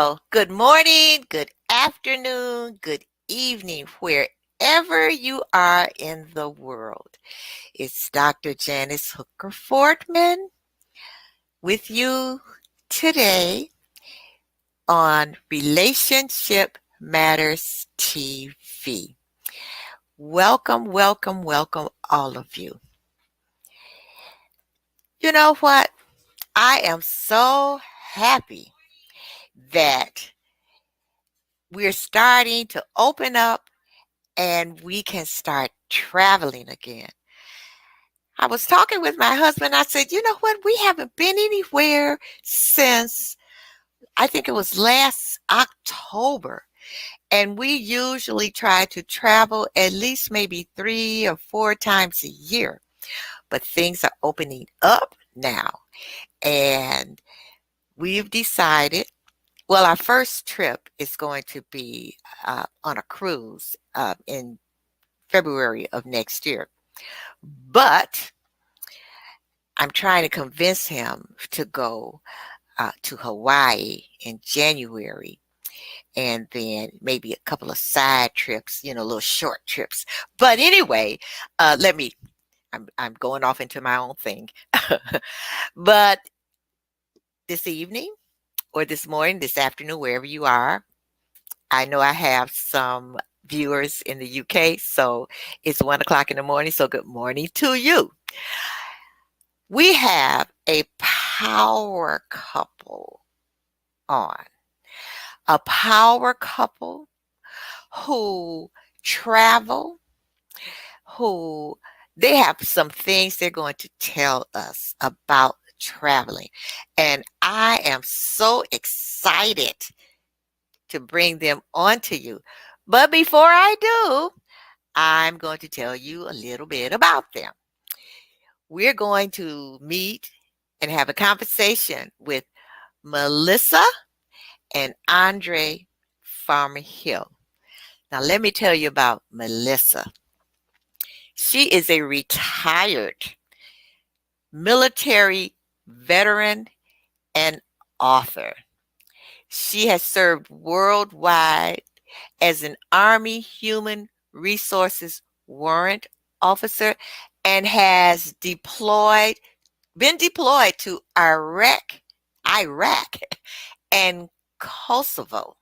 Well, good morning, good afternoon, good evening, wherever you are in the world. It's Dr. Janice Hooker Fortman with you today on Relationship Matters TV. Welcome, welcome, welcome, all of you. You know what? I am so happy that we're starting to open up and we can start traveling again. I was talking with my husband. I said, you know what? We haven't been anywhere since I think it was last October. And we usually try to travel at least maybe 3 or 4 times a year. But things are opening up now. And we've decided, well, our first trip is going to be on a cruise in February of next year. But I'm trying to convince him to go to Hawaii in January and then maybe a couple of side trips, little short trips. But anyway, I'm going off into my own thing. But this evening or this morning, this afternoon, wherever you are, I know I have some viewers in the UK, so it's 1 o'clock in the morning. So good morning to you. We have a power couple on. A power couple who travel, who they have some things they're going to tell us about traveling. And I am so excited to bring them on to you. But before I do, I'm going to tell you a little bit about them. We're going to meet and have a conversation with Melissa and Andre Farmer Hill. Now, let me tell you about Melissa. She is a retired military veteran and author. She has served worldwide as an Army Human Resources Warrant Officer and has been deployed to Iraq, and Kosovo.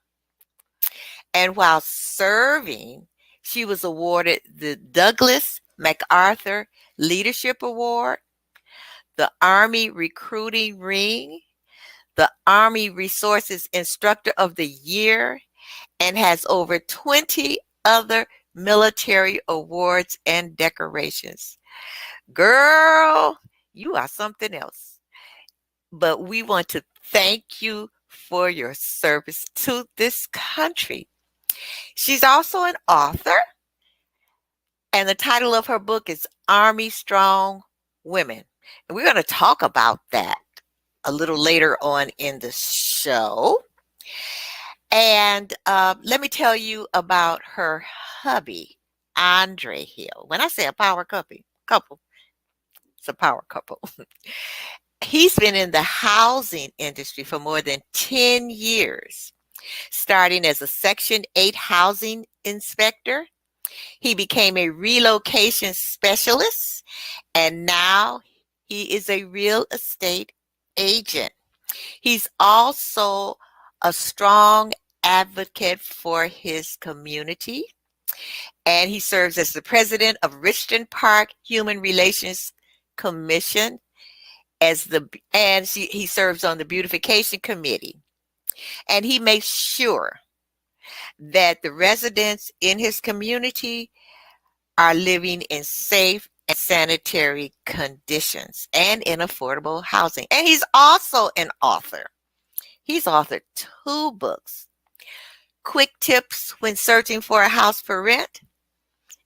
And while serving, she was awarded the Douglas MacArthur Leadership Award, the Army Recruiting Ring, the Army Resources Instructor of the Year, and has over 20 other military awards and decorations. Girl, you are something else. But we want to thank you for your service to this country. She's also an author, and the title of her book is Army Strong Women. And we're going to talk about that a little later on in the show. And let me tell you about her hubby, Andre Hill. When I say a power couple, it's a power couple. He's been in the housing industry for more than 10 years, starting as a Section 8 housing inspector. He became a relocation specialist, and now he is a real estate agent. He's also a strong advocate for his community, and he serves as the president of Richmond Park Human Relations Commission, he serves on the beautification committee, and he makes sure that the residents in his community are living in safe and sanitary conditions and in affordable housing. And he's also an author. He's authored 2 books, Quick Tips When Searching for a House for Rent,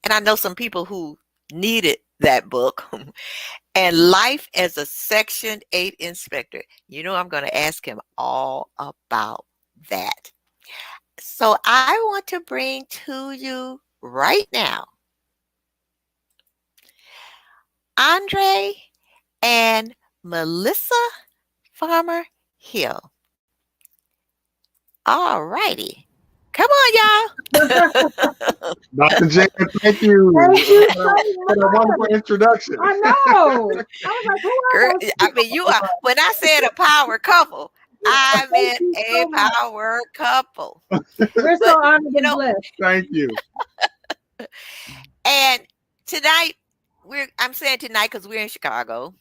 and I know some people who needed that book, and Life as a Section 8 Inspector. I'm going to ask him all about that. So I want to bring to you right now Andre and Melissa Farmer Hill. All righty. Come on, y'all. Dr. Jan, thank you Thank you for so that wonderful much. introduction. I know. I was like, who Girl, are those I people? mean, you are. When I said a power couple, I Thank meant you a so much. power couple. We're But so honored you and know, blessed. Thank you. and tonight I'm saying tonight because we're in Chicago.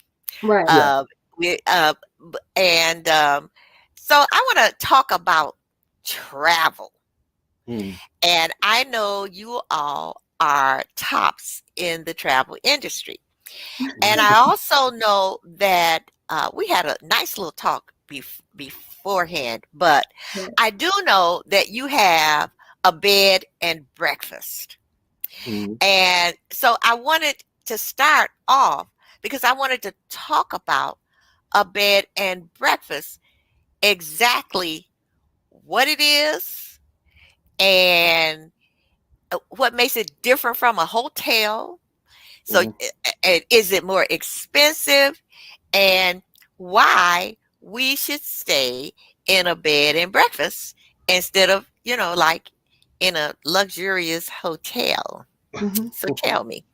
Right. Yeah. We and so I want to talk about travel. Mm, And I know you all are tops in the travel industry. And I also know that we had a nice little talk beforehand, but Right. I do know that you have a bed and breakfast. mm, And so I wanted to start off because I wanted to talk about a bed and breakfast, exactly what it is and what makes it different from a hotel. So, mm. is it more expensive? And why we should stay in a bed and breakfast instead of, like in a luxurious hotel. Mhm. So tell me.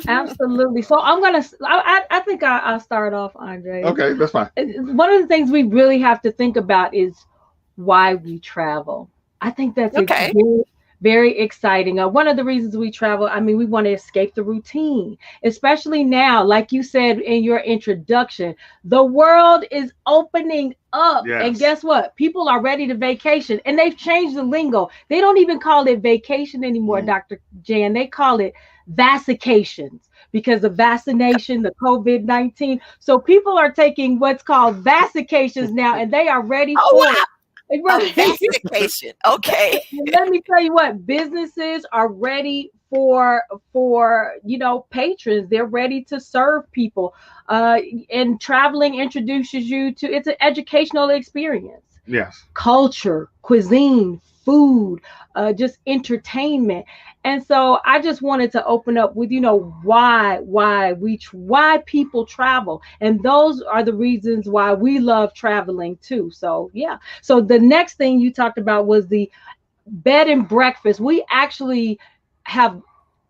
Absolutely. So I'm gonna. I think I'll start off, Andre. Okay, that's fine. One of the things we really have to think about is why we travel. I think that's a Okay. very, very exciting. One of the reasons we travel, I mean, we want to escape the routine, especially now, like you said in your introduction, the world is opening up. And Yes. guess what? People are ready to vacation and they've changed the lingo. They don't even call it vacation anymore, Mm. Dr. Jan. They call it vacications because of vaccination, the COVID-19. So people are taking what's called vacications now and they are ready Oh, for wow. it. A Right. vacation. Okay. And let me tell you what, businesses are ready for patrons. They're ready to serve people. And traveling introduces you to, it's an educational experience, Yes. culture, cuisine, food, just entertainment. And so I just wanted to open up with why people travel, and those are the reasons why we love traveling too. So yeah. So the next thing you talked about was the bed and breakfast. We actually have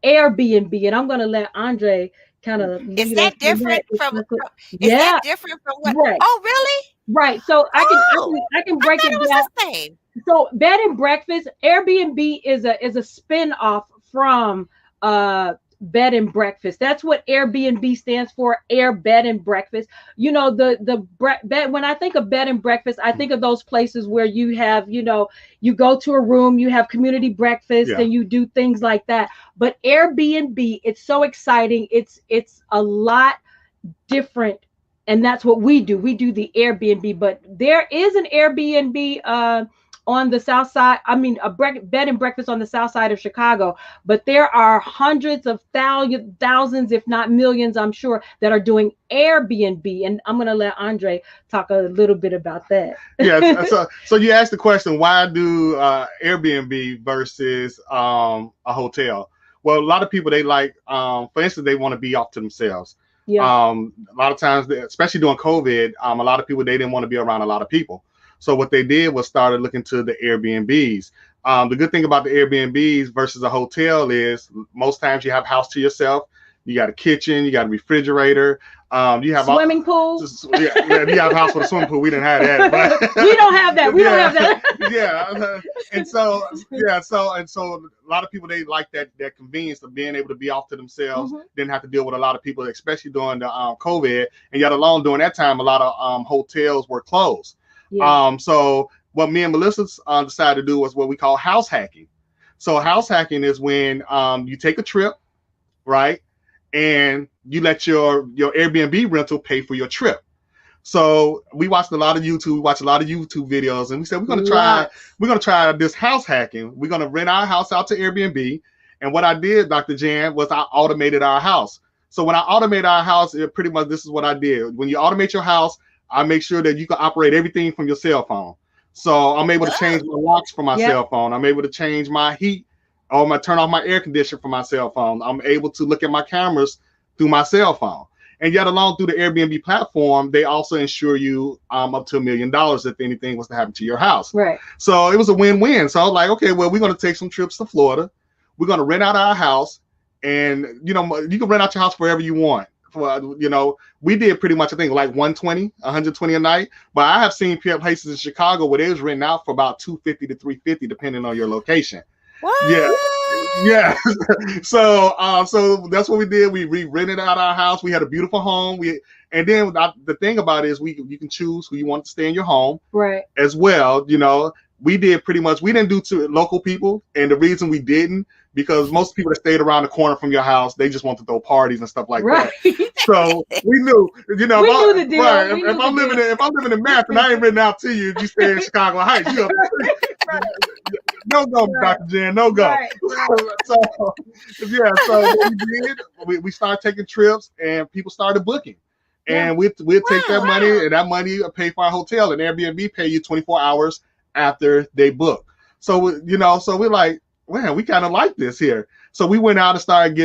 Airbnb, and I'm going to let Andre kind of Is lead us that in different that. is that Yeah, different from what? right, Oh, really? right. So I can I Oh, can I can I break thought it it was down. the same. So bed and breakfast, Airbnb is a spin-off from bed and breakfast. That's what Airbnb stands for, Air Bed and Breakfast. Bed, when I think of bed and breakfast, I think of those places where you have, you go to a room, you have community breakfast Yeah. and you do things like that. But Airbnb, it's so exciting. It's a lot different, and that's what we do. We do the Airbnb, but there is an Airbnb on the south side. I mean, a bed and breakfast on the south side of Chicago. But there are hundreds of thousands, if not millions, I'm sure, that are doing Airbnb. And I'm going to let Andre talk a little bit about that. Yes. So you asked the question, why do Airbnb versus a hotel? Well, a lot of people, they like, for instance, they want to be off to themselves. Yeah. A lot of times, especially during COVID, a lot of people, they didn't want to be around a lot of people. So what they did was started looking to the Airbnbs. The good thing about the Airbnbs versus a hotel is most times you have a house to yourself. You got a kitchen, you got a refrigerator. You have Swimming pool. Yeah, you have a house with a swimming pool. We didn't have that. But, We don't have that. We don't have that. Yeah, and so a lot of people, they like that convenience of being able to be off to themselves, didn't have to deal with a lot of people, especially during the COVID, and yet alone during that time, a lot of hotels were closed. Yeah. So what me and Melissa decided to do was what we call house hacking. So house hacking is when you take a trip, right? And you let your Airbnb rental pay for your trip. So we watched a lot of YouTube. We watched a lot of YouTube videos, and we said we're gonna try this house hacking. We're gonna rent our house out to Airbnb. And what I did, Dr. Jan, was I automated our house. So when I automate our house, it pretty much, this is what I did. When you automate your house, I make sure that you can operate everything from your cell phone. So I'm able to change my locks from my cell phone. I'm able to change my heat, or turn off my air conditioner from my cell phone. I'm able to look at my cameras through my cell phone. And yet along through the Airbnb platform, they also insure you up to $1 million if anything was to happen to your house. Right. So it was a win-win. So I was like, okay, well, we're going to take some trips to Florida. We're going to rent out our house, and you can rent out your house wherever you want. We did pretty much, I think, like 120 a night. But I have seen places in Chicago where they was renting out for about $250 to $350, depending on your location. What? Yeah. So that's what we did. We rented out our house. We had a beautiful home. And then the thing about it is you can choose who you want to stay in your home. Right. As well. We did pretty much. We didn't do to local people, and the reason we didn't, because most people that stayed around the corner from your house, they just want to throw parties and stuff like that. So we knew, we knew the deal. Right, if I'm living in Math and I ain't written out to you, you stay in Chicago Heights, you no go, Dr. Jen, no go. Right. So what we did, we started taking trips, and people started booking. And we'll take that money, and that money will pay for our hotel, and Airbnb pay you 24 hours after they book. So we're like, man, we kind of like this here. So we went out and started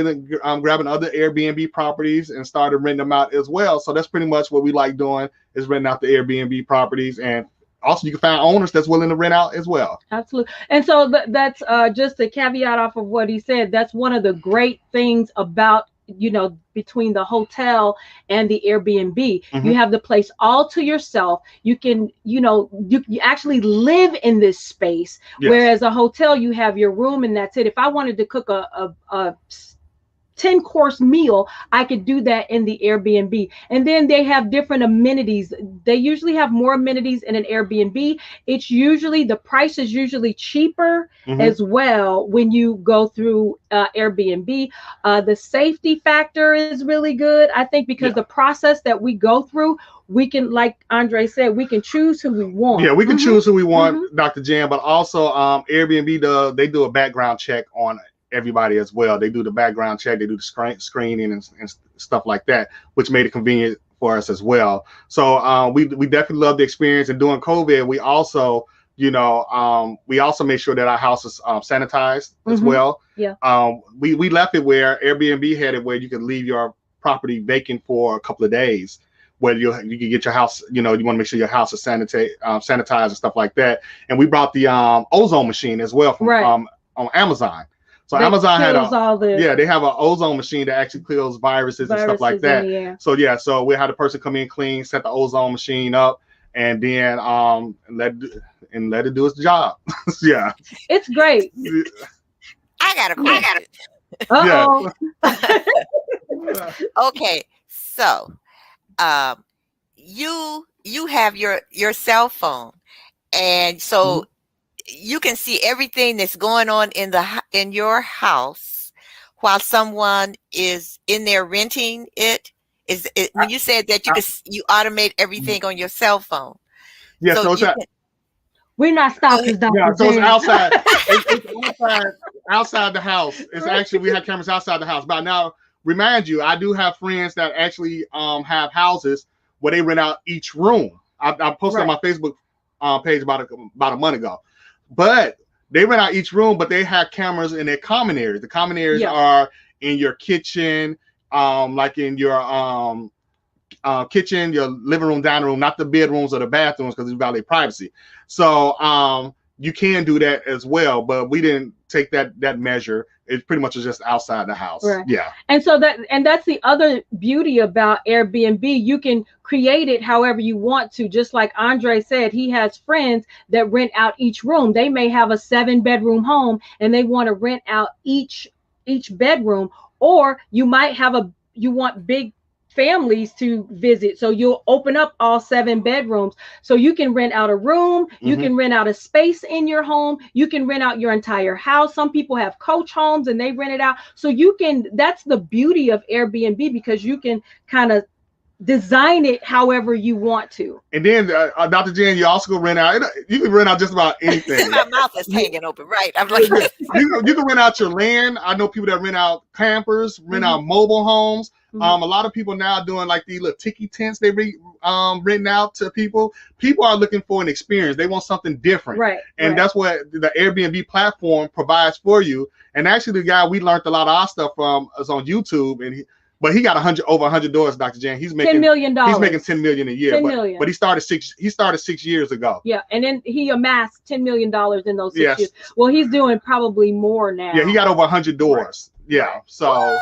grabbing other Airbnb properties and started renting them out as well. So that's pretty much what we like doing, is renting out the Airbnb properties. And also you can find owners that's willing to rent out as well. Absolutely. And so that's just a caveat off of what he said. That's one of the great things about, between the hotel and the Airbnb. Mm-hmm. You have the place all to yourself. You can, you actually live in this space. Yes. Whereas a hotel, you have your room and that's it. If I wanted to cook a 10-course meal, I could do that in the Airbnb. And then they have different amenities. They usually have more amenities in an Airbnb. The price is usually cheaper as well when you go through Airbnb. The safety factor is really good, I think, because the process that we go through, we can, like Andre said, we can choose who we want. Yeah, we can choose who we want, Dr. Jan, but also Airbnb, they do a background check on everybody as well. They do the background check, they do the screening and stuff like that, which made it convenient for us as well. So we definitely love the experience. And during COVID, we also made sure that our house is sanitized as well. Yeah. We left it where Airbnb had it where you could leave your property vacant for a couple of days, where you can get your house, you want to make sure your house is sanitized and stuff like that. And we brought the ozone machine as well from on Amazon. So Amazon had they have an ozone machine that actually kills viruses and stuff like that. So we had a person come in, clean, set the ozone machine up, and then let it do its job. Yeah, it's great. I got a question. Okay, so you have your cell phone, and so you can see everything that's going on in your house while someone is in there renting it. When you said that you automate everything on your cell phone? Yeah, so it's we're not stalkers, Dr. Yeah, so it's outside. It's outside the house. It's actually, we have cameras outside the house. But now, remind you, I do have friends that actually have houses where they rent out each room. I posted on my Facebook page about a month ago. But they rent out each room, but they have cameras in their common areas. The common areas are in your kitchen, like in your kitchen, your living room, dining room, not the bedrooms or the bathrooms, because it's violate privacy. So you can do that as well, but we didn't take that measure. It pretty much is just outside the house. Right. Yeah. And so that's the other beauty about Airbnb. You can create it however you want to. Just like Andre said, he has friends that rent out each room. They may have a 7-bedroom home and they want to rent out each bedroom, or you might have you want big families to visit, so you'll open up all 7 bedrooms, so you can rent out a room, you can rent out a space in your home, you can rent out your entire house. Some people have coach homes and they rent it out, so that's the beauty of Airbnb, because you can kind of design it however you want to. And then Dr. Jen, you also can rent out, you can rent out just about anything. My mouth is hanging open, right? I'm like, you can rent out your land. I know people that rent out campers, rent out mobile homes. A lot of people now doing like the little tiki tents they renting out to people. People are looking for an experience. They want something different. Right. And that's what the Airbnb platform provides for you. And actually the guy we learned a lot of our stuff from is on YouTube, and but he got over 100 doors, Dr. Jan. He's making $10 million. He's making 10 million a year. 10 million. But he started 6 years ago. Yeah, and then he amassed $10 million in those 6 Yes. years. Well, he's doing probably more now. Yeah, he got over 100 doors. Yeah, so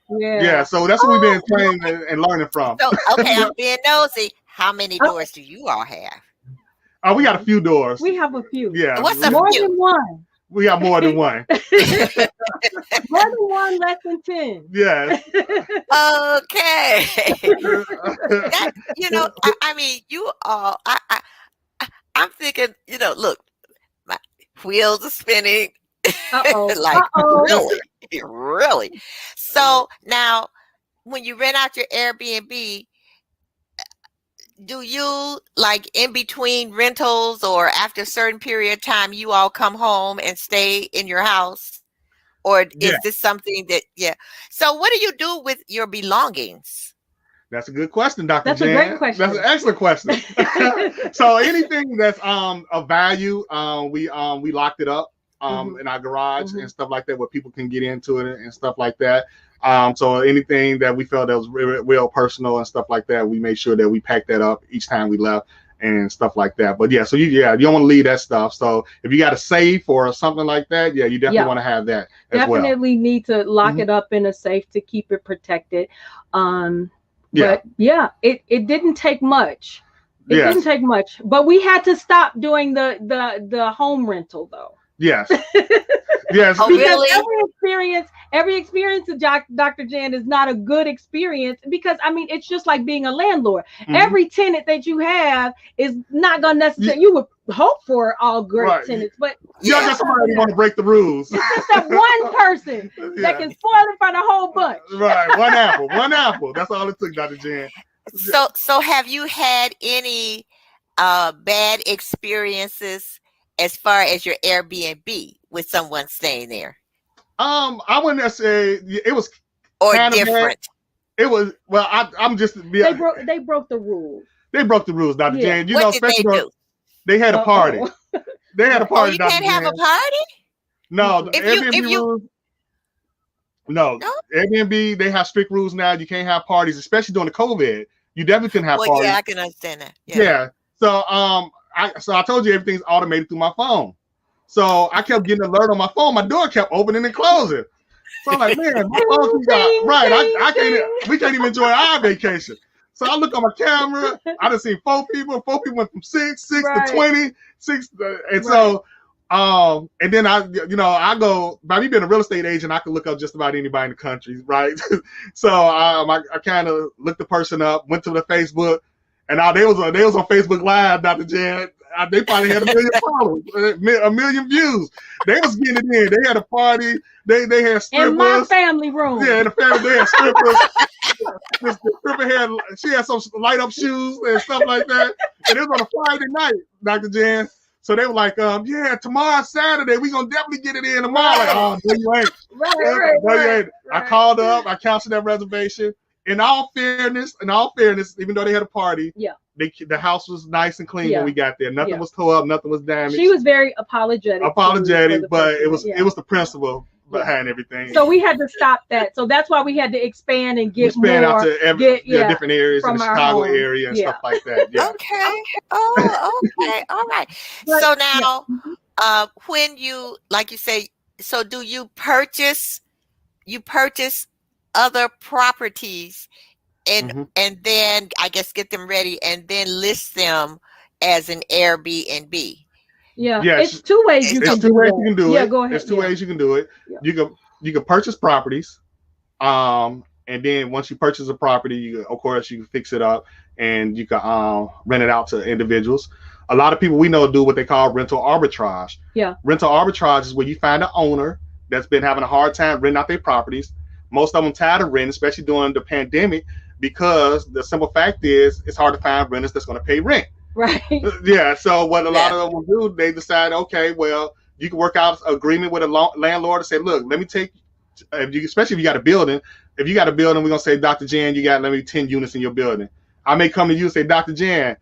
yeah. So that's what we've been training and learning from. So, okay, I'm being nosy. How many doors do you all have? Oh, we got a few doors. We have a few. Yeah, What's a More few? than one. we got more than one. More than one, less than 10. Yeah. Okay. That, I mean, you all. I'm thinking. Look, my wheels are spinning. Uh-oh. Like Uh-oh. really. So now, when you rent out your Airbnb, do you, like, in between rentals or after a certain period of time, you all come home and stay in your house? Or is Yeah. this something that, So what do you do with your belongings? That's a good question, Dr. That's a Jan. great question. That's an excellent question. So anything that's of value, we locked it up in our garage and stuff like that, where people can get into it and stuff like that. So anything that we felt that was real personal and stuff like that, we made sure that we packed that up each time we left and stuff like that. But yeah, so you don't want to leave that stuff. So if you got a safe or something like that, you definitely want to have that as well. Definitely need to lock it up in a safe to keep it protected. Yeah. But yeah, it didn't take much. It Yes. didn't take much. But we had to stop doing the home rental though. Yes. Yes. Oh, Because really? every experience of Dr. Jan is not a good experience, because I mean it's just like being a landlord. Every tenant that you have is not gonna necessarily, you would hope for all great tenants, but you got somebody want to break the rules. it's just that one person that can spoil it for the whole bunch. Right. One apple. That's all it took, Dr. Jan. So have you had any bad experiences as far as your Airbnb with someone staying there? I wouldn't say it was Or kind of different? bad. It was, well, I'm just They broke the rules. they broke the rules, Dr. Jan. You What know, did they especially do? they had a party. They had a Oh, party, you Dr. can't have a Jan. party? No, the If you- Airbnb if you- rules. No, No? Airbnb, they have strict rules now. You can't have parties, especially during the COVID. You definitely couldn't have Well, parties. yeah, I can understand that. Yeah. So I told you everything's automated through my phone. So I kept getting an alert on my phone. My door kept opening and closing. So I'm like, man, my phone keeps got right. I can't. We can't even enjoy our vacation. So I look on my camera. I done seen 4 people. 4 people went from 6 Right. to 20, 6, and so and then I go. By me being a real estate agent, I can look up just about anybody in the country, right? So I kind of looked the person up, went to the Facebook, and now they was on Facebook Live, Dr. Jan. They probably had 1 million followers, 1 million views. They was getting it in. They had a party. They had strippers. In my family room. Yeah, in the family they had strippers. The stripper she had some light up shoes and stuff like that. And it was on a Friday night, Dr. Jan. So they were like, yeah, tomorrow Saturday, we gonna definitely get it in tomorrow. Like, oh, no, you ain't. Right. No, you ain't. I called up, I canceled that reservation. In all fairness, even though they had a party, the house was nice and clean when we got there. Nothing was tore up, nothing was damaged. She was very apologetic. But it was the principle behind everything. So we had to stop that. So that's why we had to expand and get more out to different areas in the Chicago home. area and stuff like that. Yeah. Okay. Oh, okay. All right. But, so now, when you, like you say, so do you purchase other properties and then I guess get them ready and then list them as an Airbnb? Yeah. Yes. It's 2 ways you can do it. Yeah, go ahead. There's 2 ways you can do it. Yeah. You can purchase properties, and then once you purchase a property, of course you can fix it up and you can rent it out to individuals. A lot of people we know do what they call rental arbitrage. Yeah. Rental arbitrage is where you find an owner that's been having a hard time renting out their properties. Most of them tired of renting, especially during the pandemic, because the simple fact is it's hard to find renters that's going to pay rent. Right. Yeah. So what a lot of them will do, they decide, okay, well, you can work out an agreement with a landlord and say, look, let me take, especially if you got a building. If you got a building, we're gonna say, Dr. Jan, you got 10 units in your building. I may come to you and say, Dr. Jan,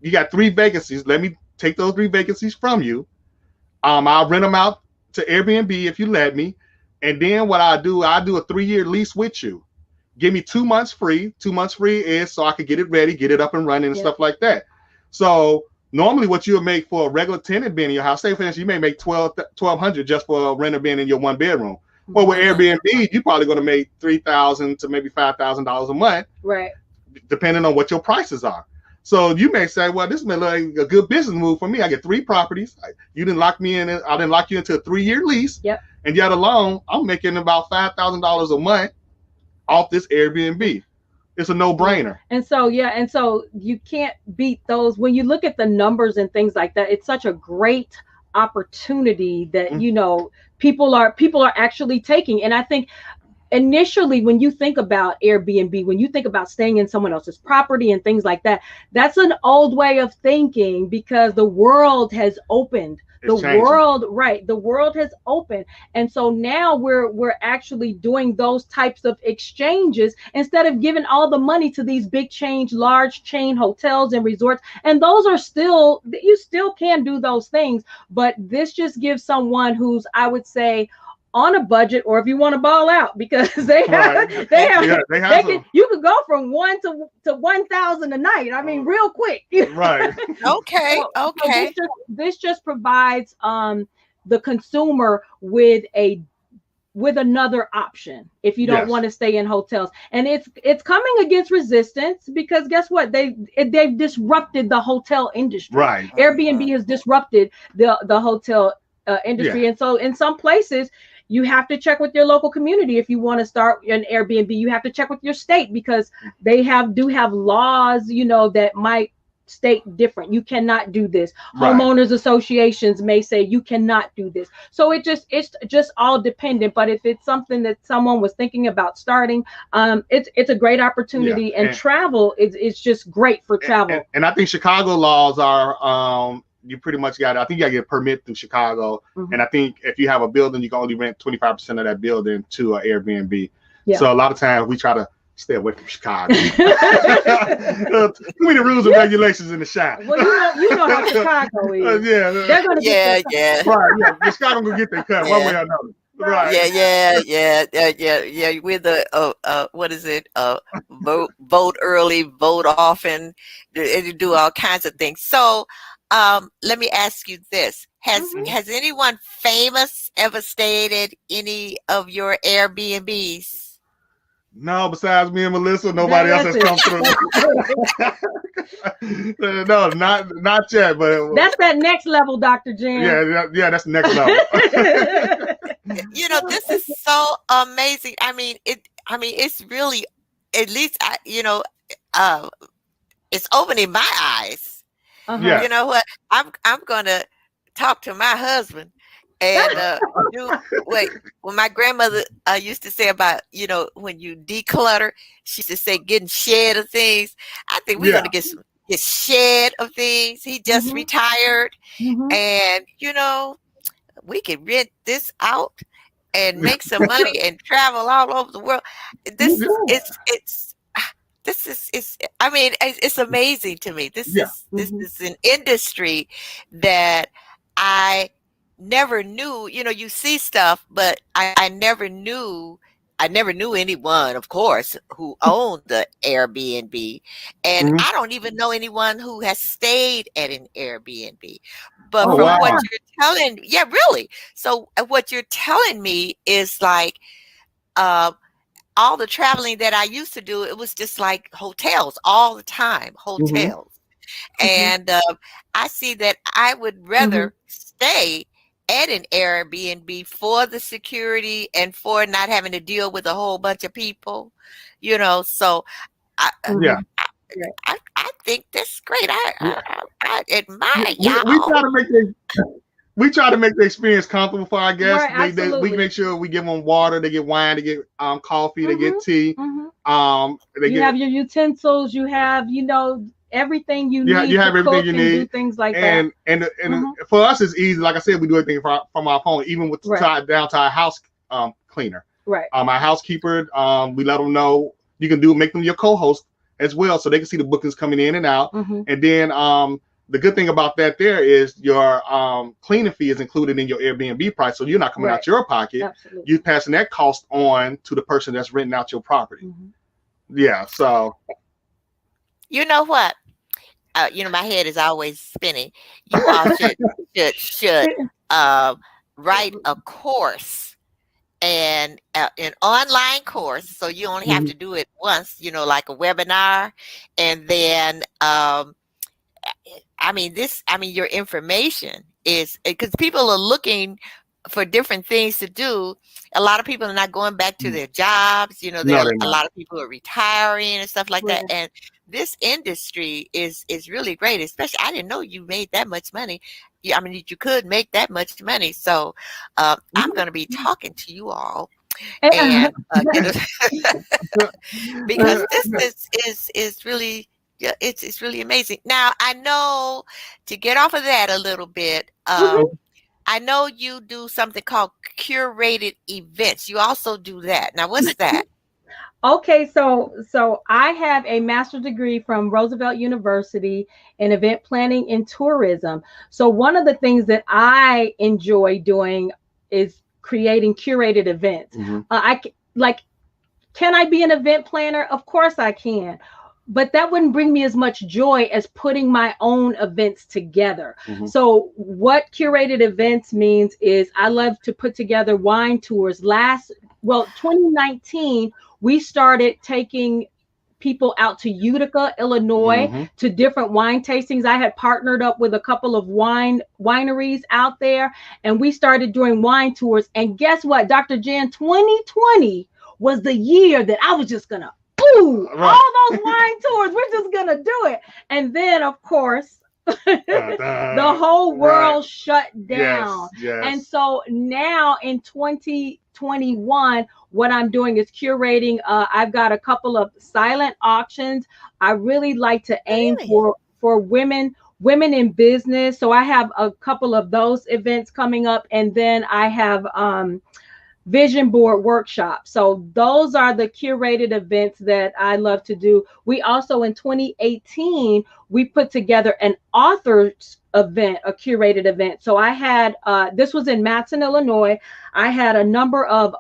you got 3 vacancies. Let me take those 3 vacancies from you. I'll rent them out to Airbnb if you let me. And then what I do a 3-year lease with you. give me 2 months free. 2 months free is so I could get it ready, get it up and running and stuff like that. So normally what you would make for a regular tenant being in your house, say for instance, you may make $1,200 just for a renter being in your 1 bedroom. Well, with Airbnb, you're probably going to make $3,000 to maybe $5,000 a month, right? Depending on what your prices are. So you may say, well, this may look like a good business move for me. I get 3 properties. You didn't lock me in. I didn't lock you into a 3-year lease. Yep. And yet alone, I'm making about $5,000 a month off this Airbnb. It's a no-brainer. And so you can't beat those. When you look at the numbers and things like that, it's such a great opportunity that you know people are actually taking. And I think initially when you think about Airbnb, when you think about staying in someone else's property and things like that, that's an old way of thinking because the world has opened. The world has opened. And so now we're actually doing those types of exchanges instead of giving all the money to these large chain hotels and resorts. And those are still, you still can do those things, but this just gives someone who's, I would say, on a budget, or if you want to ball out, because you could go from 1 to 1,000 a night. I mean, real quick. Right. Okay. So this just provides the consumer with another option if you don't want to stay in hotels. And it's coming against resistance because guess what? They've disrupted the hotel industry. Right. Airbnb has disrupted the hotel industry. And so in some places, you have to check with your local community. If you want to start an Airbnb, you have to check with your state because they do have laws, you know, that might state different. You cannot do this. Right. Homeowners associations may say you cannot do this. So it's just all dependent. But if it's something that someone was thinking about starting, it's a great opportunity. And travel is just great for travel. And I think Chicago laws are you pretty much got it. I think you got to get a permit through Chicago. And I think if you have a building, you can only rent 25% of that building to an Airbnb. Yeah. So a lot of times we try to stay away from Chicago. Too many rules and regulations in the shop. Well, you know how Chicago is. They're gonna Right, Chicago gonna get their cut one way or another. Right. Yeah. We're the what is it? Vote early, vote often, do all kinds of things. So let me ask you this. Has anyone famous ever stayed at any of your Airbnbs? No, besides me and Melissa, nobody else has come through. No, not yet. But that's that next level, Dr. Jan. Yeah, that's the next level. You know, this is so amazing. I mean, it's really, at least it's opening my eyes. You know what? I'm gonna talk to my husband and when my grandmother used to say about, you know, when you declutter, she used to say getting shed of things. I think we're gonna get shed of things. He just retired, and you know, we can rent this out and make some money and travel all over the world. This it's amazing to me. This is an industry that I never knew. You know, you see stuff, but I never knew anyone, of course, who owned the Airbnb. And I don't even know anyone who has stayed at an Airbnb. But what you're telling, really. So what you're telling me is like, all the traveling that I used to do, it was just like hotels all the time, And I see that I would rather stay at an Airbnb for the security and for not having to deal with a whole bunch of people, you know. So I think that's great. I admire y'all. We try to make the experience comfortable for our guests. Right, we make sure we give them water, they get wine, they get coffee, they get tea. You have your utensils, you have, you know, everything you need. You have everything you need. Do things like that. And for us, it's easy. Like I said, we do everything from our phone, even with down to our house cleaner. Right. Our housekeeper, we let them know you can make them your co-host as well, so they can see the bookings coming in and out. And then the good thing about that there is your cleaning fee is included in your Airbnb price, so you're not coming out your pocket. Absolutely. You're passing that cost on to the person that's renting out your property. Yeah. So You know what? My head is always spinning. You all should uh, write a course and an online course, so you only have mhm, to do it once. Like a webinar, and then your information is because people are looking for different things to do. A lot of people are not going back to their jobs. no, There they're a not. lot of people are retiring and stuff like that. Right. And this industry is really great. Especially, I didn't know you made that much money. Yeah, I mean, you could make that much money. So, I'm going to be talking to you all, and because this is really, yeah, it's really amazing. Now I know, to get off of that a little bit, Mhm. I know you do something called curated events. You also do that. Now what's that? Okay, so I have a master's degree from Roosevelt University in event planning and tourism. So one of the things that I enjoy doing is creating curated events. Mhm, Like, can I be an event planner? Of course I can. But that wouldn't bring me as much joy as putting my own events together. mhm, So, what curated events means is I love to put together wine tours. 2019, we started taking people out to Utica, Illinois, mhm. to different wine tastings. I had partnered up with a couple of wineries out there, and we started doing wine tours. And guess what, Dr. Jan, 2020 was the year that I was just gonna, ooh, Right. all those wine tours, we're just gonna do it. And then, of course, the whole Right. world shut Yes. down. And Yes. so now in 2021, what I'm doing is curating. I've got a couple of silent auctions. I really like to aim Really? for women in business. So I have a couple of those events coming up, and then I have vision board workshop. So those are the curated events that I love to do. We also, in 2018, we put together an authors event, a curated event. So I had this was in Matson, Illinois. I had a number of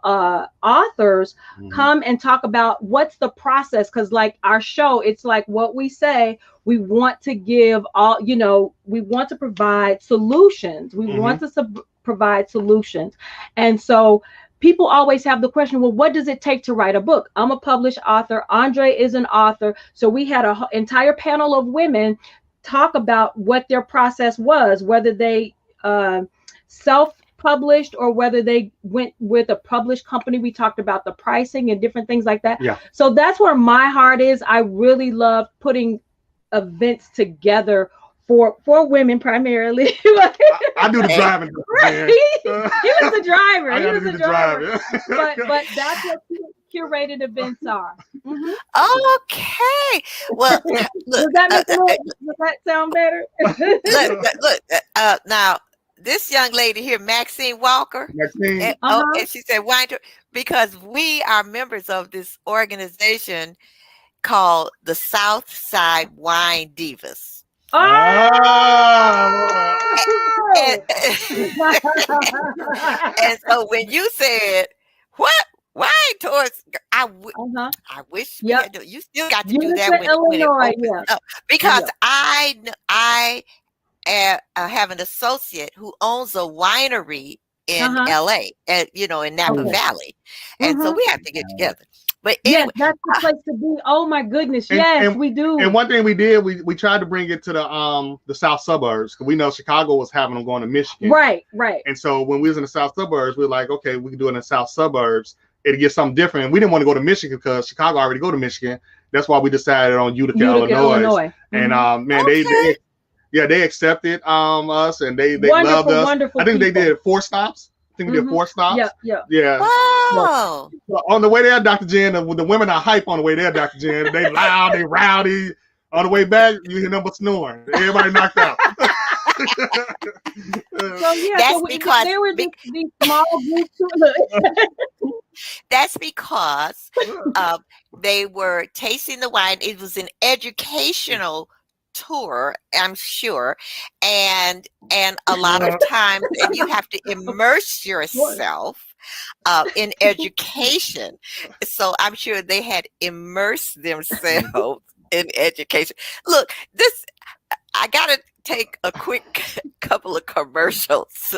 authors Mhm, come and talk about what's the process, because like our show, it's like what we say. We want to give all, we want to provide solutions. We want mhm, to provide solutions. And so people always have the question, well, what does it take to write a book? I'm a published author. Andre is an author. So we had an entire panel of women talk about what their process was, whether they self-published or whether they went with a published company. We talked about the pricing and different things like that. yeah. So that's where my heart is. I really love putting events together for women primarily. I do the Hey, driving. Right. Man. He was the driver. I He got to was do the the driver. driving. But that's what curated events are. Mhm. okay. Well, look, Does that make a little? Does that sound better? look. Now this young lady here, Maxine Walker, Maxine. Uh-huh. and she said, "Why?" Because we are members of this organization called the South Side Wine Divas. Ah. And, and so when you said, "What? Wine tours?" Uh-huh. I wish we Yep. had. You still got to do that Utica, when it Illinois. opens Yeah. up, because Yeah. I have an associate who owns a winery in Uh-huh. LA, in Napa Okay. Valley. And so Mm-hmm. we have to get together. But Yes, anyway, that's the place to be. Oh my goodness. And, Yes, and we and do. one thing we did, we tried to bring it to the south suburbs, because we know Chicago was having them going to Michigan. Right, right. And so when we was in the south suburbs, we were like, okay, we can do it in the south suburbs. It'll get something different. And we didn't want to go to Michigan because Chicago already go to Michigan. That's why we decided on Utica, Utica, Illinois. Illinois. And Mhm. man, okay. they accepted us, and they loved Wonderful, us. wonderful I think they people. did 4 stops. I think we did Mhm. 4 stops. Yeah, yeah. Yeah. Yeah. Wow. So on the way there, Dr. Jen, the women are hype on the way there, Dr. Jen. They loud, they rowdy. On the way back, you hear them but snoring. Everybody knocked out. So yeah, That's so because there were be- these small groups. that's because they were tasting the wine. It was an educational tour, I'm sure, and a lot of times, and you have to immerse yourself in education. So I'm sure they had immersed themselves in education. Look, this I gotta take a quick couple of commercials,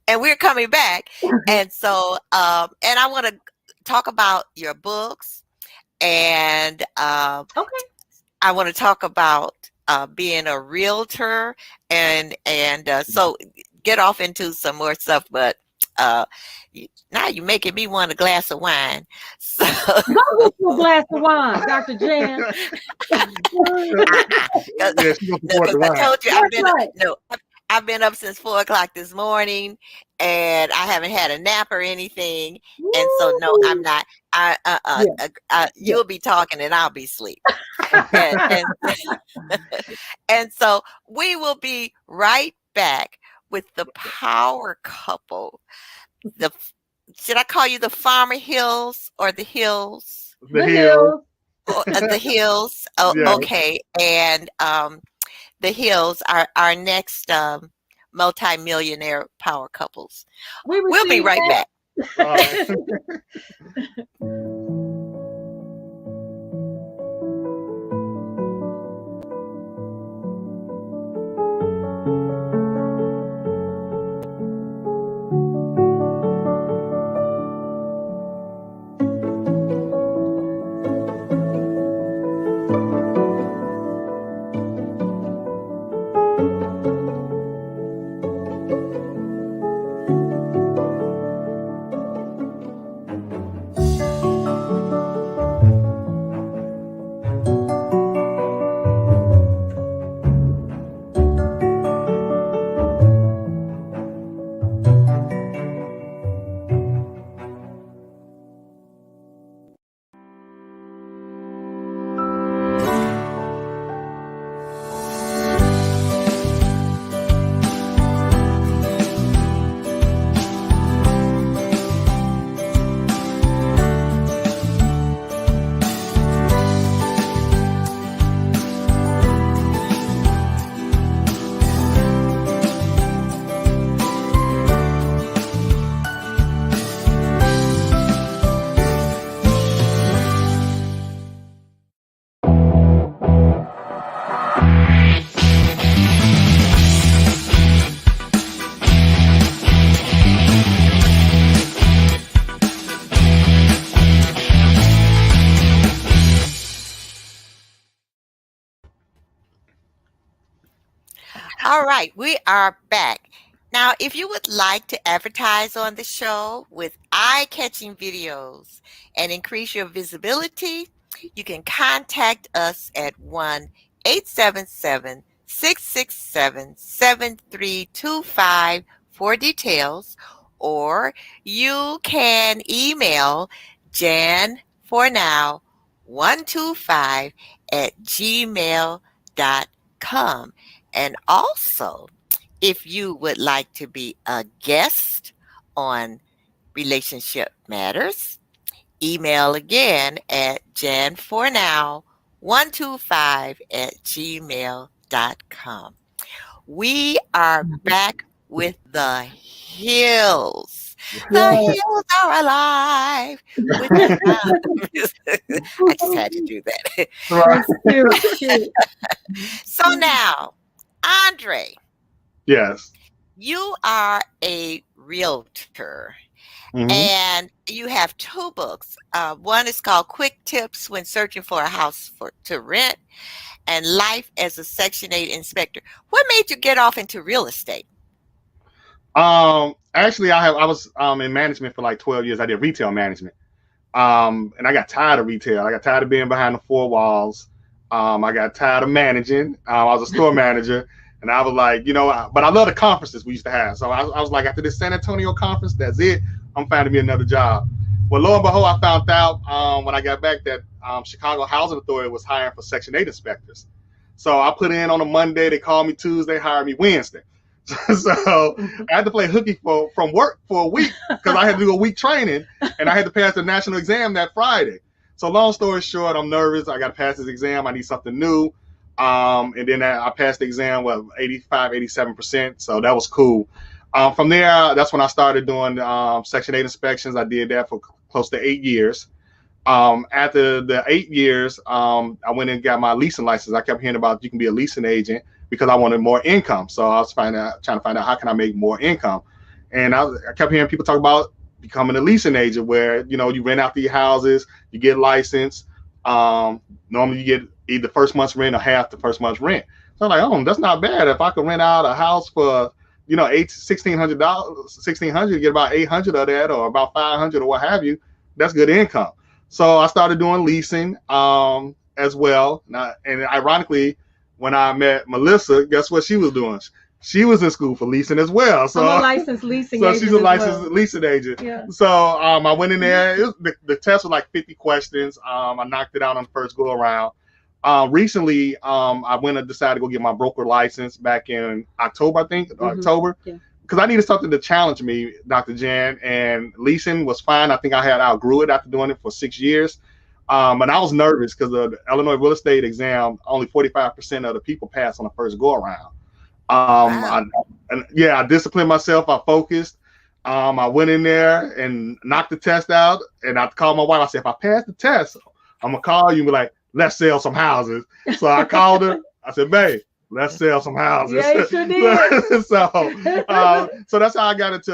and we're coming back. And so, and I want to talk about your books, and Okay. I want to talk about being a realtor, and so get off into some more stuff. But now you're making me want a glass of wine. So Go get you a glass of wine, Dr. Jan. Yeah, she gonna support because the I wine. told you That's right. I've been up since 4 o'clock this morning, and I haven't had a nap or anything. And so no, I'm Woo. not. Yeah. Yeah. You'll be talking and I'll be asleep. And and so we will be right back with the power couple. The Should I call you the Farmer Hills or the Hills? The The hill. hills. The Hills. Oh, Yeah. okay. And the Hills are our next multi-millionaire power couples. We We'll be received right back. that. All right, we are back. Now, if you would like to advertise on the show with eye-catching videos and increase your visibility, you can contact us at 1-877-667-7325 for details, or you can email janfornow125 at gmail.com. And also, if you would like to be a guest on Relationship Matters, email again at janfornow125 at gmail.com. We are back with the Hills. The Yes. Hills are alive with the I just had to do that. Right. Cute, cute. So now, Andre, Yes. you are a realtor, Mhm. and you have two books. One is called Quick Tips When Searching for a House to Rent, and Life as a Section 8 Inspector. What made you get off into real estate? Actually, I was in management for like 12 years. I did retail management. And I got tired of retail. I got tired of being behind the four walls. I got tired of managing. I was a store manager, and I was like, but I love the conferences we used to have. So I was like, after this San Antonio conference, that's it. I'm finding me another job. Well, lo and behold, I found out when I got back that Chicago Housing Authority was hiring for Section 8 inspectors. So I put in on a Monday. They called me Tuesday, hired me Wednesday. So I had to play hooky from work for a week because I had to do a week training, and I had to pass the national exam that Friday. So long story short, I'm nervous. I got to pass this exam. I need something new. And then I passed the exam with 85, 87%. So that was cool. From there, that's when I started doing Section 8 inspections. I did that for close to 8 years. After the 8 years, I went and got my leasing license. I kept hearing about you can be a leasing agent because I wanted more income. So I was trying to find out how can I make more income. And I kept hearing people talk about becoming a leasing agent where, you rent out these houses, you get licensed. Normally you get either first month's rent or half the first month's rent. So I'm like, oh, that's not bad. If I could rent out a house for, $1,600, $1,600, get about 800 of that or about 500 or what have you, that's good income. So I started doing leasing as well. And ironically, when I met Melissa, guess what she was doing? She was in school for leasing as well. So I'm a licensed leasing agent. So she's a licensed leasing agent. Yeah. So I went in there. The test was like 50 questions. I knocked it out on the first go around. Recently, I went and decided to go get my broker license back in October, I think, October. Yeah. Because I needed something to challenge me, Dr. Jan, and leasing was fine. I think I had outgrew it after doing it for 6 years. And I was nervous because the Illinois real estate exam, only 45% of the people pass on the first go around. Wow. I disciplined myself. I focused. I went in there and knocked the test out. And I called my wife. I said, if I pass the test, I'm going to call you and be like, let's sell some houses. So I called her. I said, babe, let's sell some houses. Yeah, you sure did. So that's how I got into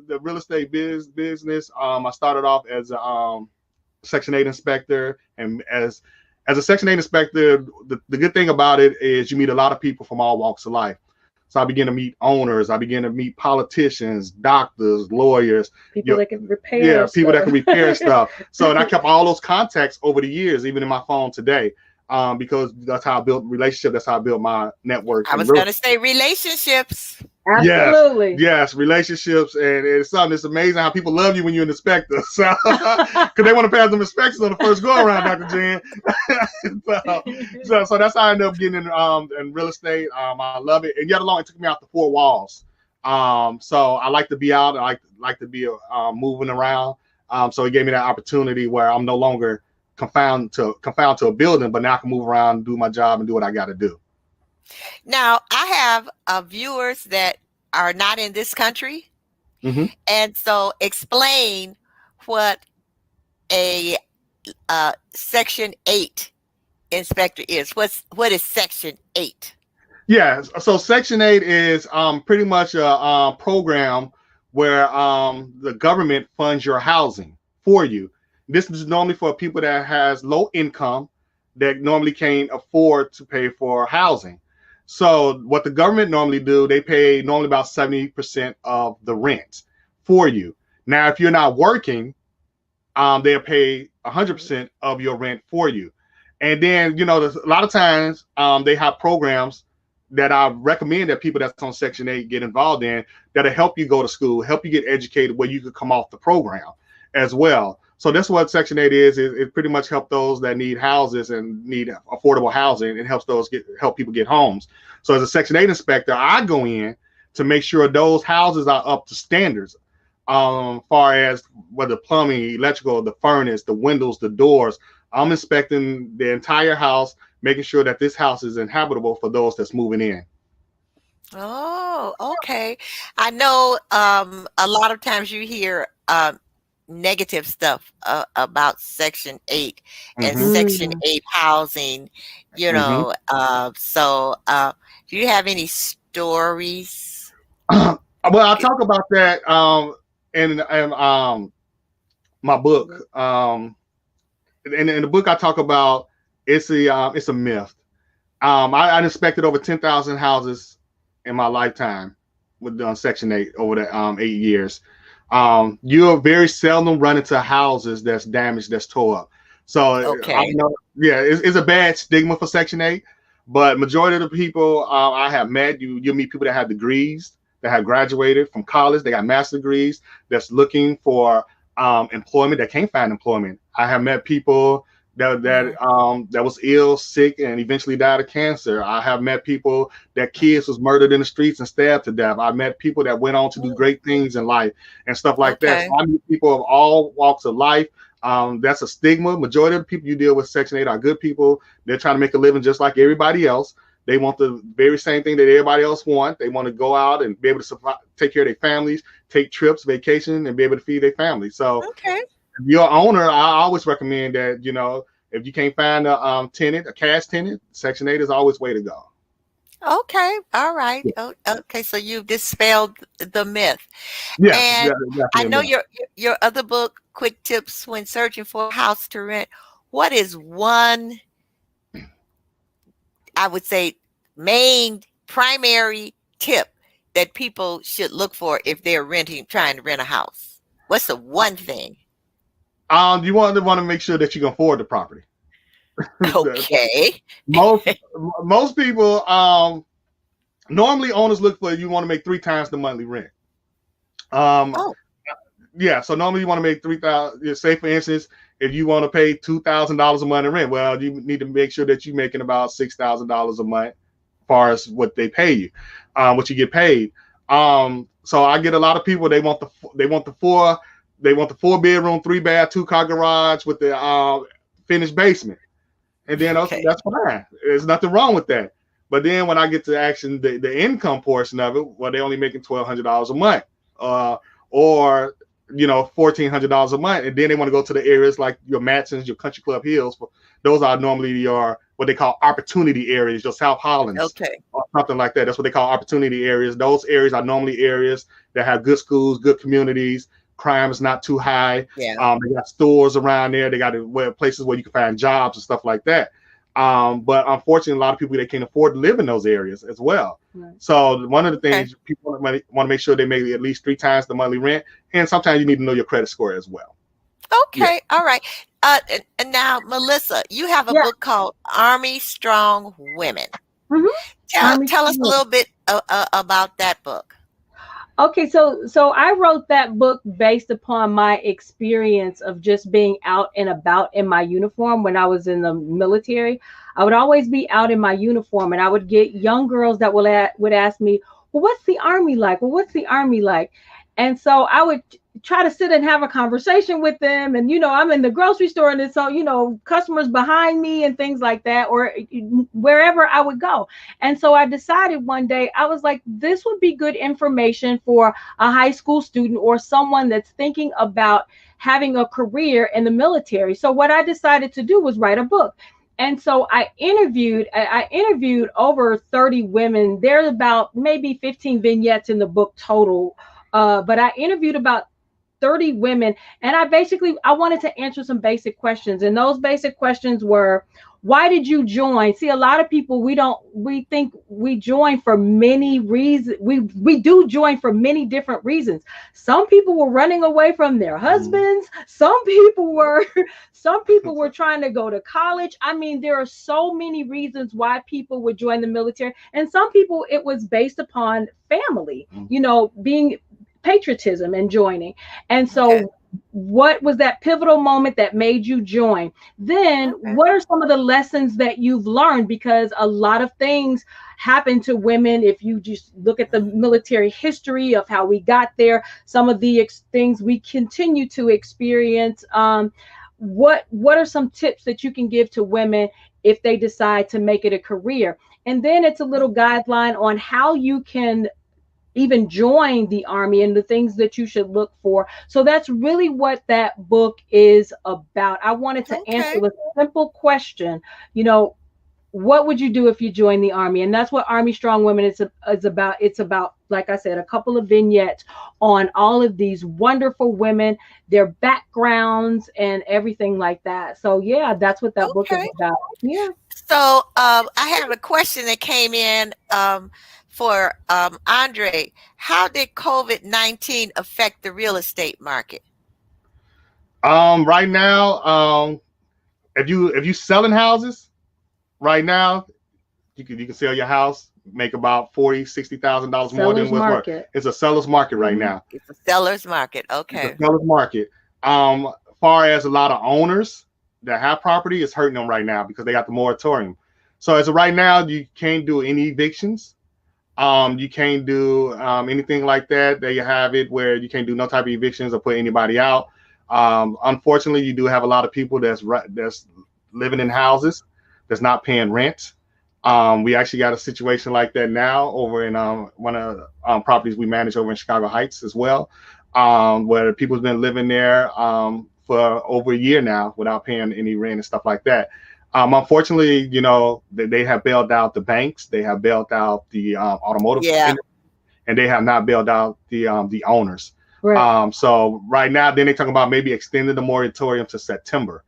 the real estate business. I started off as a Section 8 inspector, and as a Section 8 inspector, the good thing about it is you meet a lot of people from all walks of life. So I began to meet owners. I began to meet politicians, doctors, lawyers. People that can repair stuff. People that can repair stuff. So, and I kept all those contacts over the years, even in my phone today, because that's how I built relationships. That's how I built my network. I was going to say relationships. Absolutely. Yes, relationships. And it's something that's amazing how people love you when you're an inspector. So, because they want to pass them inspections on the first go around, Dr. Jan. so that's how I ended up getting in real estate. I love it. And yet alone, it took me out the four walls. So I like to be out. I like to be moving around. So it gave me that opportunity where I'm no longer confined to a building, but now I can move around, do my job, and do what I got to do. Now, I have viewers that are not in this country. Mm-hmm. And so explain what a Section 8 inspector is. What is Section 8? Yeah, so Section 8 is pretty much a program where the government funds your housing for you. This is normally for people that has low income that normally can't afford to pay for housing. So what the government normally do, they pay normally about 70% of the rent for you. Now, if you're not working, they'll pay 100% of your rent for you. And then, a lot of times they have programs that I recommend that people that's on Section 8 get involved in that'll help you go to school, help you get educated where you could come off the program as well. So that's what Section 8 is. It pretty much helps those that need houses and need affordable housing. It helps help people get homes. So as a Section 8 inspector, I go in to make sure those houses are up to standards, far as whether plumbing, electrical, the furnace, the windows, the doors. I'm inspecting the entire house, making sure that this house is inhabitable for those that's moving in. Oh, okay. I know a lot of times you hear negative stuff about Section 8 and Mm-hmm. Section 8 housing, So do you have any stories? Well, I talk about that in my book. In the book, I talk about it's a myth. I inspected over 10,000 houses in my lifetime with Section 8 over the 8 years. You'll very seldom run into houses that's damaged, that's tore up. So okay. It's a bad stigma for Section 8, but majority of the people I have met, you'll meet people that have degrees, that have graduated from college, they got master degrees, that's looking for employment, that can't find employment. I have met people that was ill, sick, and eventually died of cancer. I have met people that kids was murdered in the streets and stabbed to death. I met people that went on to do great things in life and stuff like that. So I meet people of all walks of life. That's a stigma. Majority of the people you deal with Section 8 are good people. They're trying to make a living just like everybody else. They want the very same thing that everybody else want. They want to go out and be able to take care of their families, take trips, vacation, and be able to feed their family. So Okay. if you're an owner, I always recommend that, you know, if you can't find a tenant, a cash tenant, Section 8 is always way to go. Okay. All right. Yeah. Oh, okay. So you've dispelled the myth. Yes, And I definitely a know myth. your other book, Quick Tips When Searching for a House to Rent. What is one, I would say, main primary tip that people should look for if they're trying to rent a house? What's the one thing? You want to make sure that you can afford the property. Okay. Most people, normally owners look for, you want to make 3 times the monthly rent. Oh, Yeah, so normally you want to make 3,000. Say for instance, if you want to pay $2,000 a month in rent, well, you need to make sure that you're making about $6,000 a month, as far as what they pay you, what you get paid. So I get a lot of people, they want the 4-bedroom, 3-bath, 2-car garage with the finished basement, and then okay. that's fine. There's nothing wrong with that. But then when I get to actually the income portion of it, well, they're only making $1,200 a month, or $1,400 a month, and then they want to go to the areas like your Matsons, your Country Club Hills. Those are normally your what they call opportunity areas, your South Hollands, Okay. or something like that. That's what they call opportunity areas. Those areas are normally areas that have good schools, good communities. Crime is not too high. Yeah. They got stores around there. They got places where you can find jobs and stuff like that. But unfortunately, a lot of people, they can't afford to live in those areas as well. Right. So one of the things people want to make sure they make at least 3 times the monthly rent, and sometimes you need to know your credit score as well. Okay. All right. And now, Melissa, you have a Yeah. book called Army Strong Women. Mhm. Army Tell us a Strong little bit about that book. Okay, so I wrote that book based upon my experience of just being out and about in my uniform when I was in the military. I would always be out in my uniform, and I would get young girls that would ask me, "Well, what's the Army like? Well, what's the Army like?" And so I would try to sit and have a conversation with them, and I'm in the grocery store, and it's so customers behind me and things like that, or wherever I would go. And so I decided one day, I was like, this would be good information for a high school student or someone that's thinking about having a career in the military. So what I decided to do was write a book. And so I interviewed over 30 women. There's about maybe 15 vignettes in the book total. But I interviewed about 30 women, and I wanted to answer some basic questions. And those basic questions were, why did you join? See, a lot of people, we think we join for many reasons. We do join for many different reasons. Some people were running away from their husbands. Some people were trying to go to college. I mean, there are so many reasons why people would join the military. And some people, it was based upon family, being patriotism and joining. And so what was that pivotal moment that made you join? Then what are some of the lessons that you've learned? Because a lot of things happen to women. If you just look at the military history of how we got there, some of the things we continue to experience. What are some tips that you can give to women if they decide to make it a career? And then it's a little guideline on how you can even join the Army and the things that you should look for. So that's really what that book is about. I wanted to answer the simple question, what would you do if you joined the Army? And that's what Army Strong Women is about. It's about, like I said, a couple of vignettes on all of these wonderful women, their backgrounds, and everything like that. So yeah, that's what that book is about. Yeah. So I have a question that came in for Andre. How did COVID-19 affect the real estate market? Right now, if you selling houses right now, you can sell your house, make about $40,000-$60,000 more than what's worth. It's a seller's market right now. It's a seller's market. Okay. It's a seller's market. Far as a lot of owners that have property, it's hurting them right now because they got the moratorium. So as of right now, you can't do any evictions. You can't do anything like that. There you have it, where you can't do no type of evictions or put anybody out. Unfortunately, you do have a lot of people that's living in houses that's not paying rent. We actually got a situation like that now over in one of the properties we manage over in Chicago Heights as well, where people's been living there for over a year now without paying any rent and stuff like that. Unfortunately, they have bailed out the banks, they have bailed out the automotive Yeah. industry, and they have not bailed out the owners. Right. So right now, then they're talking about maybe extending the moratorium to September.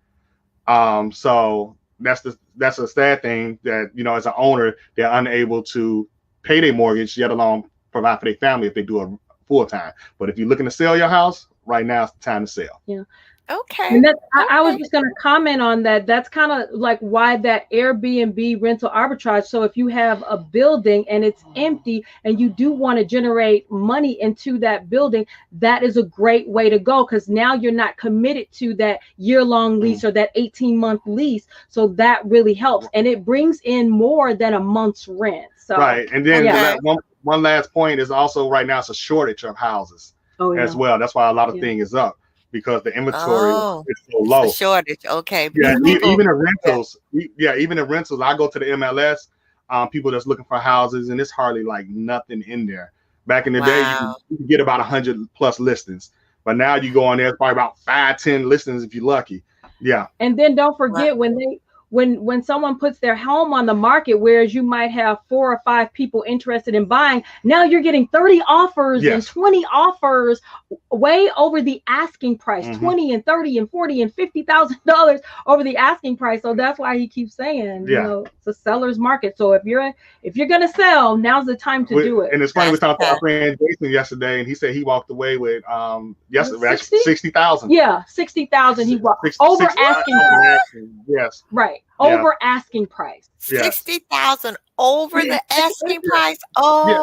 So that's a sad thing that, as an owner, they're unable to pay their mortgage, yet alone provide for their family if they do a full time. But if you're looking to sell your house, right now it's the time to sell. Yeah. Okay. And I was Okay. just going to comment on that. That's kind of like why that Airbnb rental arbitrage. So if you have a building and it's empty and you do want to generate money into that building, that is a great way to go, because now you're not committed to that year-long lease or that 18-month lease. So that really helps. And it brings in more than a month's rent. So Right. And then Okay. one last point is also right now it's a shortage of houses as well. That's why a lot of things is up, because the inventory Oh, is so it's low. the shortage. Okay. Yeah, Because people, even in yeah. rentals. Even in rentals, I go to the MLS. People that's looking for houses, and it's hardly like nothing in there. Back in the day, Wow. you could get about 100 plus listings, but now you go on there, it's probably about 5-10 listings if you're lucky. Yeah, And then don't Wow. forget, when someone puts their home on the market, whereas you might have 4 or 5 people interested in buying, now you're getting 30 offers and yes, 20 offers way over the asking price, hmm 20 and 30 and 40 and $50,000 over the asking price. So that's why he keeps saying, yeah. it's a seller's market. So if you're gonna sell, now's the time to do it. And it's funny, we That's talked to our that. friend Jason yesterday, and he said he walked away with yesterday actually 60? 60,000. Yeah, 60,000. He was over 60,000 asking price. Yes, Right. yeah, Over asking price. yes, 60,000 over the asking price. yeah.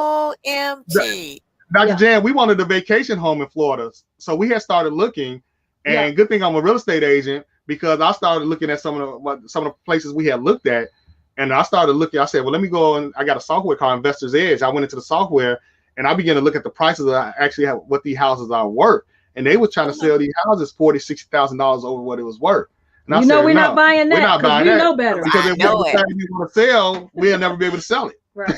OMG. Dr. Yeah. Jan, we wanted a vacation home in Florida. So we had started looking, Yeah. and good thing I'm a real estate agent, because I started looking at some of the places we had looked at. And I started looking, I said, well, let me go, and I got a software called Investor's Edge. I went into the software and I began to look at the prices that I actually have, what these houses are worth. And they were trying to sell these houses $40,000-$60,000 over what it was worth. And I said, We're no, not buying we're that not because buying we that, know better. because I if we know it. decide we want to sell, we'll never be able to sell it. Right.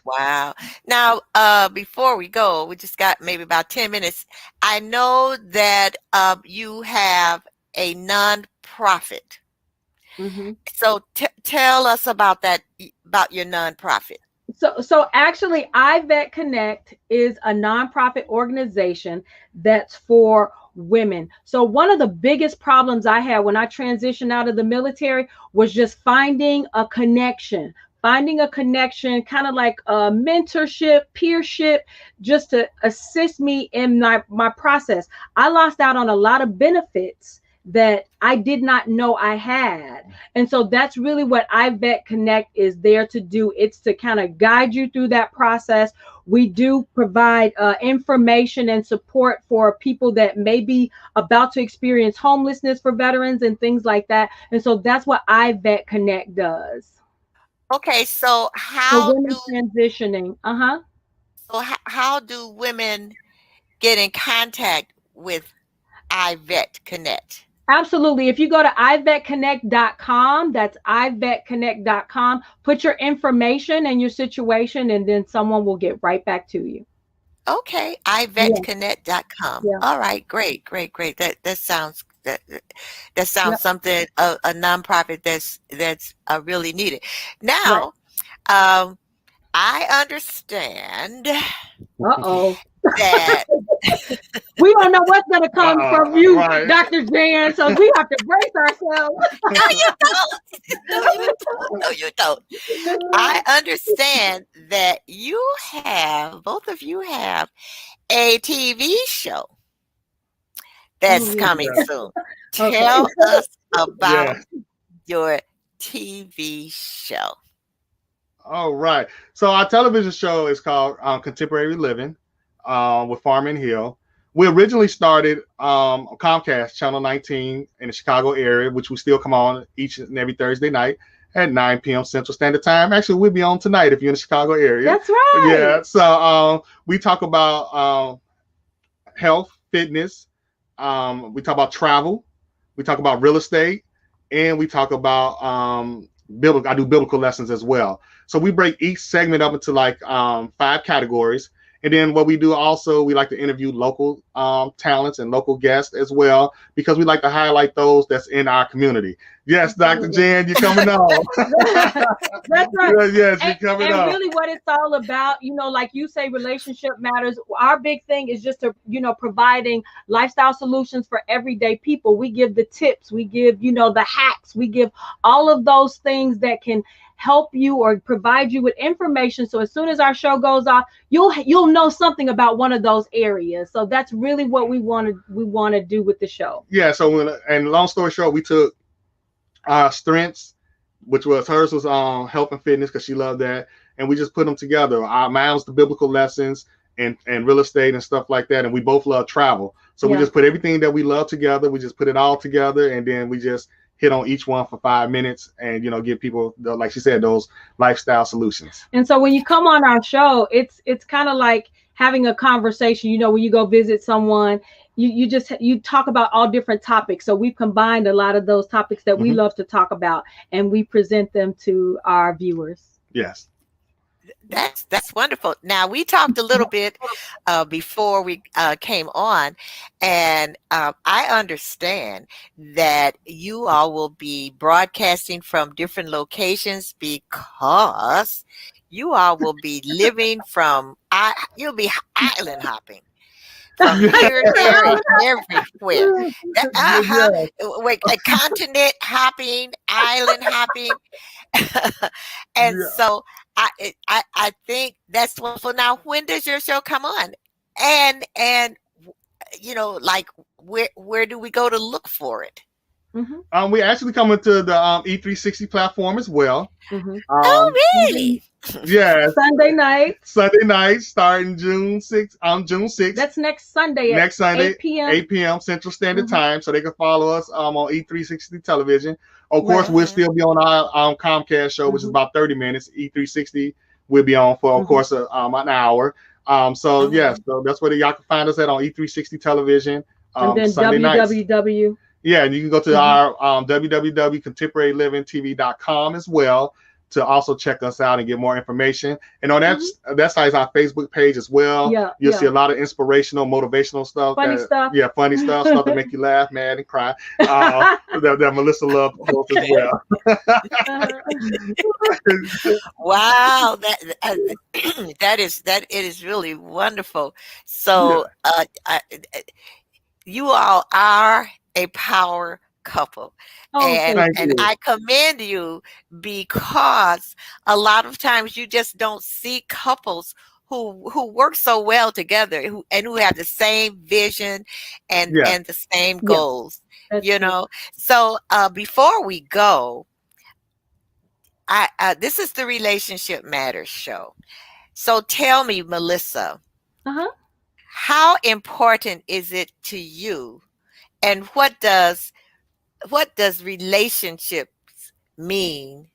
Wow. Now, before we go, we just got maybe about 10 minutes. I know that you have a nonprofit. Mm-hmm. So tell us about that, about your nonprofit. So actually, iVet Connect is a nonprofit organization that's for women. So one of the biggest problems I had when I transitioned out of the military was just finding a connection. Finding a connection, kind of like a mentorship, peership, just to assist me in my process. I lost out on a lot of benefits that I did not know I had. And so that's really what iVet Connect is there to do. It's to kind of guide you through that process. We do provide information and support for people that may be about to experience homelessness for veterans and things like that. And so that's what iVet Connect does. Okay, so For women transitioning. how do women get in contact with iVet Connect? Absolutely. If you go to ivetconnect.com, that's ivetconnect.com, put your information and your situation, and then someone will get right back to you. Okay, Yeah. ivetconnect.com. Yeah. All right, great, great, great. That sounds that sounds Yep. something a nonprofit that's really needed. Right. Now, I understand Uh-oh. that We don't know what's going to come from you, Right. Dr. Jan, so we have to brace ourselves. no, you don't. No, you don't. No, you don't. I understand that both of you have a TV show that's Oh, coming Yeah. soon. okay. Tell us about Yeah. your TV show. All right. So our television show is called Contemporary Living with Farming Hill. We originally started on Comcast Channel 19 in the Chicago area, which we still come on each and every Thursday night at 9 p.m. Central Standard Time. Actually, we'll be on tonight if you're in the Chicago area. That's right. Yeah. So we talk about health, fitness. We talk about travel. We talk about real estate, and we talk about biblical. I do biblical lessons as well. So we break each segment up into like 5 categories. And then what we do also, we like to interview local talents and local guests as well, because we like to highlight those that's in our community. Yes, Dr. Jan, you're coming on. That's right. Yes, you're coming on. And really what it's all about, like you say, relationship matters. Our big thing is just to, providing lifestyle solutions for everyday people. We give the tips, we give, the hacks, we give all of those things that can help you or provide you with information. So as soon as our show goes off, you'll know something about one of those areas. So that's really what we want to do with the show. Yeah. So and long story short, we took our strengths, which hers was health and fitness, because she loved that, and we just put them together. Mine was the biblical lessons and real estate and stuff like that, and we both love travel. So we just put everything that we love together. We just put it all together, and then we just hit on each one for 5 minutes and, give people, like she said, those lifestyle solutions. And so when you come on our show, it's kind of like having a conversation, when you go visit someone, you talk about all different topics. So we've combined a lot of those topics that we love to talk about, and we present them to our viewers. Yes. That's wonderful. Now, we talked a little bit before we came on, and I understand that you all will be broadcasting from different locations because you all will be living you'll be island hopping. From here, there, and everywhere. Wait, a continent hopping, island hopping. And so I think that's wonderful. Now, when does your show come on? And like where do we go to look for it? We actually come into the E360 platform as well. Oh, really? Yeah. Sunday night, starting June 6th. That's next Sunday. Next Sunday, 8 p.m. Central Standard Time, so they can follow us on E360 television. Of course, we'll still be on our Comcast show, which is about 30 minutes. E360 will be on for, of course, an hour. So that's where y'all can find us at on E360 television. And then Sunday www. nights. Yeah, and you can go to our www.contemporarylivingtv.com as well to also check us out and get more information. And on that site is our Facebook page as well. You'll see a lot of inspirational, motivational stuff. Funny stuff. Yeah, funny stuff to make you laugh, mad, and cry. That Melissa loves as well. Wow, it is really wonderful. So you all are a power couple. And I commend you, because a lot of times you just don't see couples who work so well together, who have the same vision and the same goals. So before we go, this is the Relationship Matters show. So tell me, Melissa, how important is it to you, and what does relationships mean?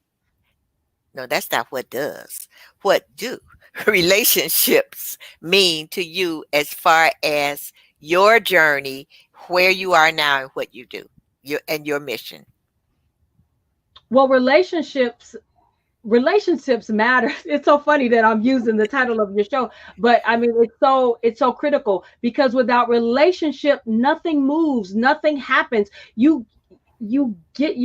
No, that's not what does. What do relationships mean to you as far as your journey, where you are now, and what you do, your mission? Well, relationships matter. It's so funny that I'm using the title of your show, but I mean, it's so critical, because without relationship, nothing moves, nothing happens. You get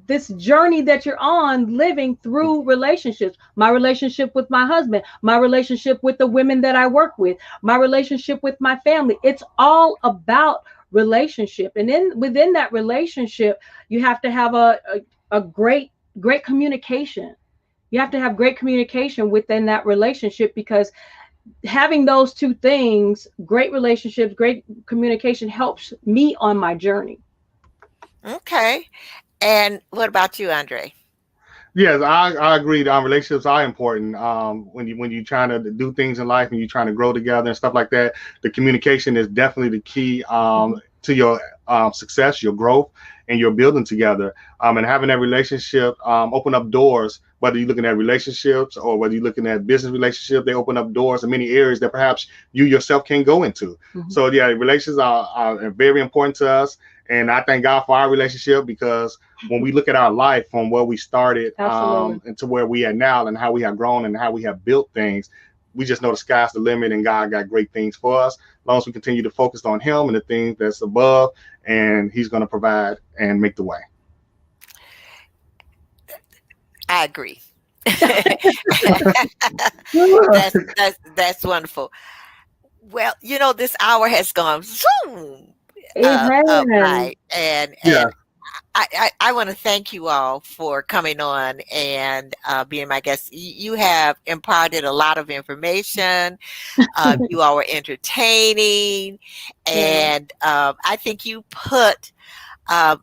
this journey that you're on living through relationships. My relationship with my husband, my relationship with the women that I work with, my relationship with my family. It's all about relationship. And then within that relationship, you have to have a great communication. You have to have great communication within that relationship, because having those two things, great relationships, great communication, helps me on my journey. Okay. And what about you, Andre? Yes, I agree. Relationships are important. When you're trying to do things in life and you're trying to grow together and stuff like that, the communication is definitely the key to your success, your growth, and your building together. And having that relationship open up doors, whether you're looking at relationships or whether you're looking at business relationships, they open up doors in many areas that perhaps you yourself can't go into. So relationships are very important to us. And I thank God for our relationship, because when we look at our life from where we started Absolutely. and to where we are now, and how we have grown and how we have built things, we just know the sky's the limit, and God got great things for us. As long as we continue to focus on Him and the things that's above, and He's going to provide and make the way. I agree. That's wonderful. Well, this hour has gone zoom It up has. right, and Yeah, I want to thank you all for coming on and being my guest. You have imparted a lot of information. You all were entertaining, Yeah. and I think you put uh,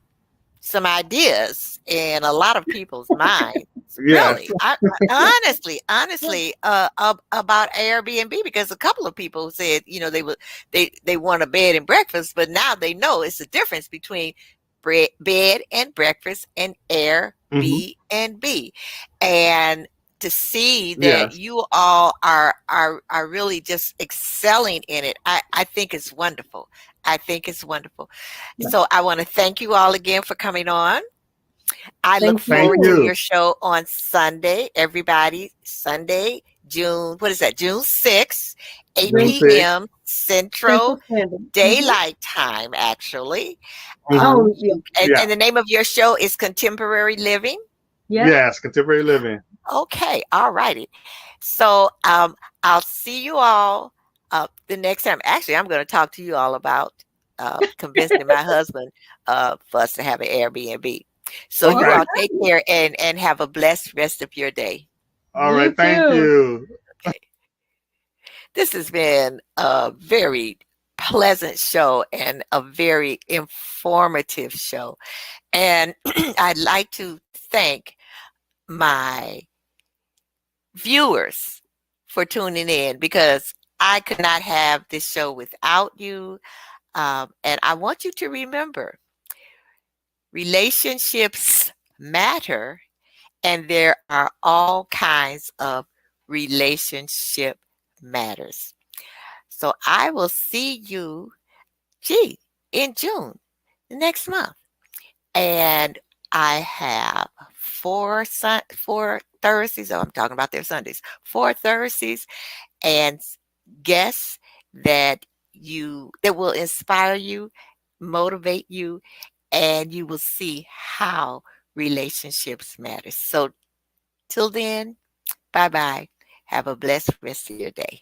some ideas in a lot of people's minds. yes, Really, honestly, about Airbnb, because a couple of people said, they want a bed and breakfast, but now they know it's the difference between bed and breakfast and hmm, Airbnb, and to see that yes, you all are really just excelling in it, I think it's wonderful. I think it's wonderful. Yeah. So I want to thank you all again for coming on. I look Thank thank forward to you. you. your show on Sunday. Everybody, Sunday, what is that? June 6th, 8 June June 6th. p.m. Central Central Standard. Daylight Time, actually. Hmm. Oh, yeah. And, Yeah, and the name of your show is Contemporary Living. Yes. yes, contemporary living. Okay, all righty. So I'll see you all the next time. Actually, I'm going to talk to you all about convincing my husband for us to have an Airbnb. So you Okay. all take care and have a blessed rest of your day. All You right. Thank too. you. Okay. This has been a very pleasant show and a very informative show. And I'd like to thank my viewers for tuning in, because I could not have this show without you. And I want you to remember, relationships matter, and there are all kinds of relationship matters. So I will see you, in June, next month. And I have four Thursdays. Oh, I'm talking about their Sundays. 4 Thursdays and guests that will inspire you, motivate you, and you will see how relationships matter. So till then, bye bye. Have a blessed rest of your day.